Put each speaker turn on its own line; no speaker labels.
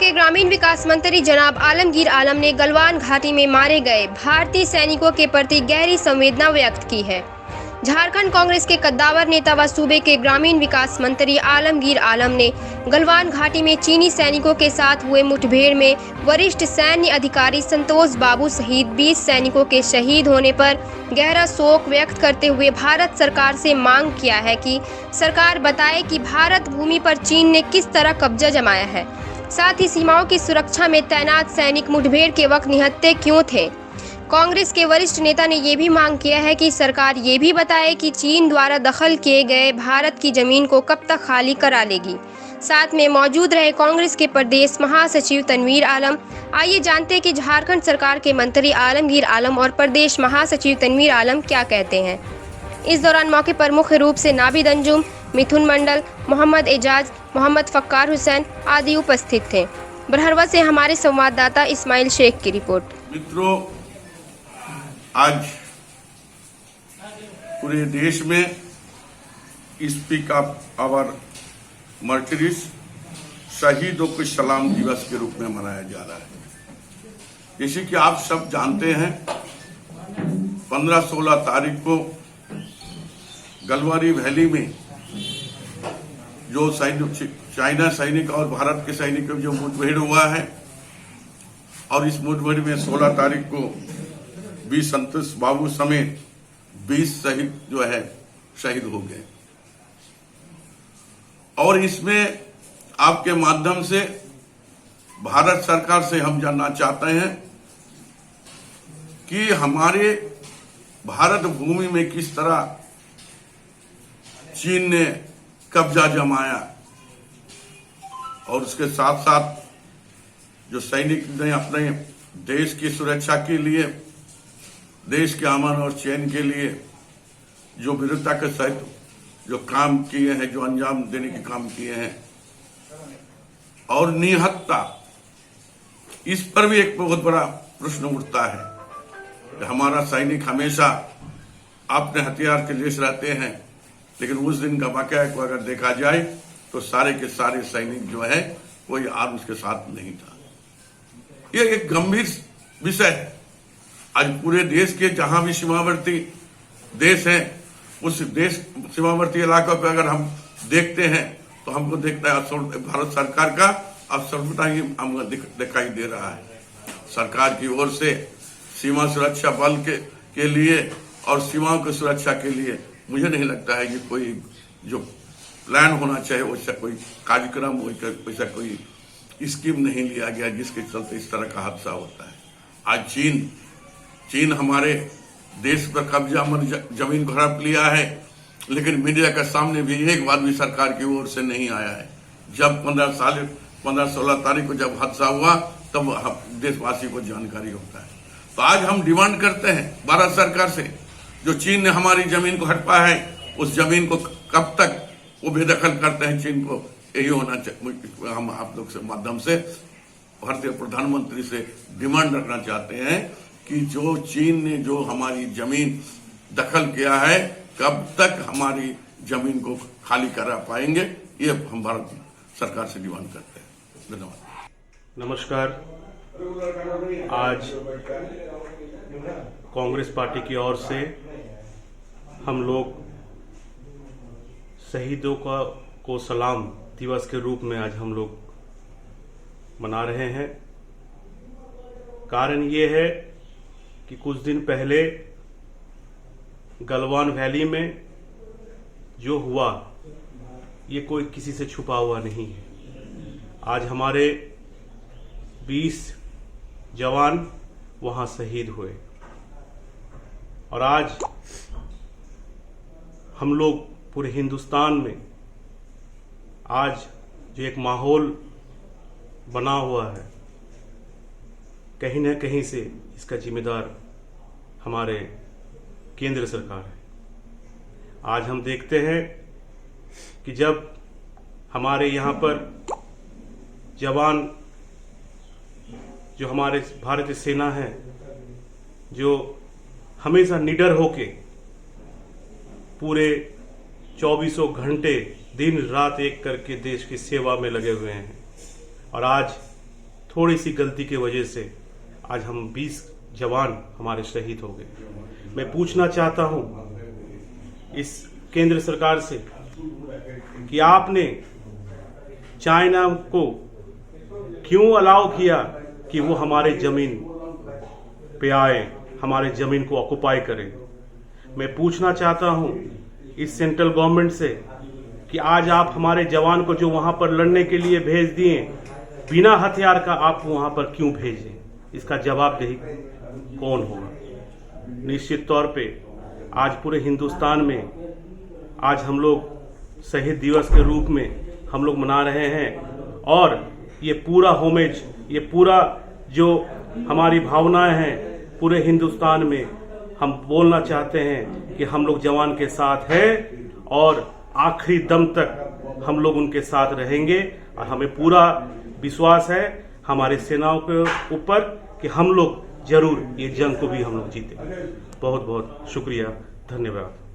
के ग्रामीण विकास मंत्री जनाब आलमगीर आलम ने गलवान घाटी में मारे गए भारतीय सैनिकों के प्रति गहरी संवेदना व्यक्त की है। झारखंड कांग्रेस के कद्दावर नेता व सूबे के ग्रामीण विकास मंत्री आलमगीर आलम ने गलवान घाटी में चीनी सैनिकों के साथ हुए मुठभेड़ में वरिष्ठ सैन्य अधिकारी संतोष बाबू सहित 20 सैनिकों के शहीद होने पर गहरा शोक व्यक्त करते हुए भारत सरकार से मांग किया है कि सरकार बताए कि भारत भूमि पर चीन ने किस तरह कब्जा जमाया है। साथ ही सीमाओं की सुरक्षा में तैनात सैनिक मुठभेड़ के वक्त निहत्थे क्यों थे। कांग्रेस के वरिष्ठ नेता ने यह भी मांग किया है कि सरकार ये भी बताए कि चीन द्वारा दखल किए गए भारत की जमीन को कब तक खाली करा लेगी। साथ में मौजूद रहे कांग्रेस के प्रदेश महासचिव तनवीर आलम। आइए जानते हैं कि झारखंड सरकार के मंत्री आलमगीर आलम और प्रदेश महासचिव तनवीर आलम क्या कहते हैं। इस दौरान मौके पर मुख्य रूप से नाबिद अंजुम, मिथुन मंडल, मोहम्मद एजाज, मोहम्मद फक्कार हुसैन आदि उपस्थित थे। बरहरवा से हमारे संवाददाता इस्माइल शेख की रिपोर्ट।
मित्रों, आज पूरे देश में स्पीक अप आवर मर्टिरिस शहीदों को सलाम दिवस के रूप में मनाया जा रहा है। जैसे कि आप सब जानते हैं, 15-16 तारीख को गलवारी वैली में जो चाइना सैनिक और भारत के सैनिक जो मुठभेड़ हुआ है, और इस मुठभेड़ में 16 तारीख को 20 संतोष बाबू समेत 20 शहीद हो गए। और इसमें आपके माध्यम से भारत सरकार से हम जानना चाहते हैं कि हमारे भारत भूमि में किस तरह चीन ने कब्जा जमाया, और उसके साथ साथ जो सैनिक ने अपने देश की सुरक्षा के लिए, देश के अमन और चैन के लिए जो वीरता के सहित जो काम किए हैं, जो अंजाम देने के काम किए हैं, और निहत्ता, इस पर भी एक बहुत बड़ा प्रश्न उठता है। हमारा सैनिक हमेशा अपने हथियार के लेस रहते हैं, लेकिन उस दिन का वाकया को अगर देखा जाए तो सारे के सारे सैनिक जो है कोई आर्म्स के साथ नहीं था। यह एक गंभीर विषय है। आज पूरे देश के जहां भी सीमावर्ती देश हैं, उस देश सीमावर्ती इलाकों पे अगर हम देखते हैं तो हमको देखता है भारत सरकार का अवसरता ही हमको दिखाई दे रहा है। सरकार की ओर से सीमा सुरक्षा बल के लिए और सीमाओं की सुरक्षा के लिए मुझे नहीं लगता है कि कोई जो प्लान होना चाहिए वैसा कोई कार्यक्रम, वैसा कोई स्कीम नहीं लिया गया जिसके चलते इस तरह का हादसा होता है। आज चीन हमारे देश पर कब्जा जमीन को हड़प लिया है, लेकिन मीडिया के सामने भी एक बात भी सरकार की ओर से नहीं आया है। जब 15-16 तारीख को जब हादसा हुआ तब देशवासी को जानकारी होता है। तो आज हम डिमांड करते हैं भारत सरकार से, जो चीन ने हमारी जमीन को हड़पा है, उस जमीन को कब तक वो बेदखल करते हैं चीन को, यही होना चाहिए। हम आप लोग से माध्यम से भारतीय प्रधानमंत्री से डिमांड रखना चाहते हैं कि जो चीन ने जो हमारी जमीन दखल किया है, कब तक हमारी जमीन को खाली करा पाएंगे, ये हम भारत सरकार से डिमांड करते हैं। धन्यवाद।
नमस्कार। आज कांग्रेस पार्टी की ओर से हम लोग शहीदों को सलाम दिवस के रूप में आज हम लोग मना रहे हैं। कारण ये है कि कुछ दिन पहले गलवान वैली में जो हुआ ये कोई किसी से छुपा हुआ नहीं है। आज हमारे 20 जवान वहां शहीद हुए, और आज हम लोग पूरे हिंदुस्तान में आज जो एक माहौल बना हुआ है, कहीं न कहीं से इसका जिम्मेदार हमारे केंद्र सरकार है। आज हम देखते हैं कि जब हमारे यहाँ पर जवान, जो हमारे भारतीय सेना है, जो हमेशा निडर होके पूरे 24 घंटे दिन रात एक करके देश की सेवा में लगे हुए हैं, और आज थोड़ी सी गलती की वजह से आज हम 20 जवान हमारे शहीद हो गए। मैं पूछना चाहता हूं इस केंद्र सरकार से कि आपने चाइना को क्यों अलाउ किया कि वो हमारे जमीन पे आए, हमारे जमीन को ऑक्युपाई करें। मैं पूछना चाहता हूं इस सेंट्रल गवर्नमेंट से कि आज आप हमारे जवान को जो वहां पर लड़ने के लिए भेज दिए, बिना हथियार का आप वहां पर क्यों भेजें? इसका जवाबदेही कौन होगा? निश्चित तौर पे आज पूरे हिंदुस्तान में आज हम लोग शहीद दिवस के रूप में हम लोग मना रहे हैं और ये पूरा होमेज, ये पूरा जो हमारी भावनाएं हैं पूरे हिंदुस्तान में हम बोलना चाहते हैं कि हम लोग जवान के साथ हैं और आखिरी दम तक हम लोग उनके साथ रहेंगे। और हमें पूरा विश्वास है हमारी सेनाओं के ऊपर कि हम लोग जरूर ये जंग को भी हम लोग जीते। बहुत बहुत शुक्रिया, धन्यवाद।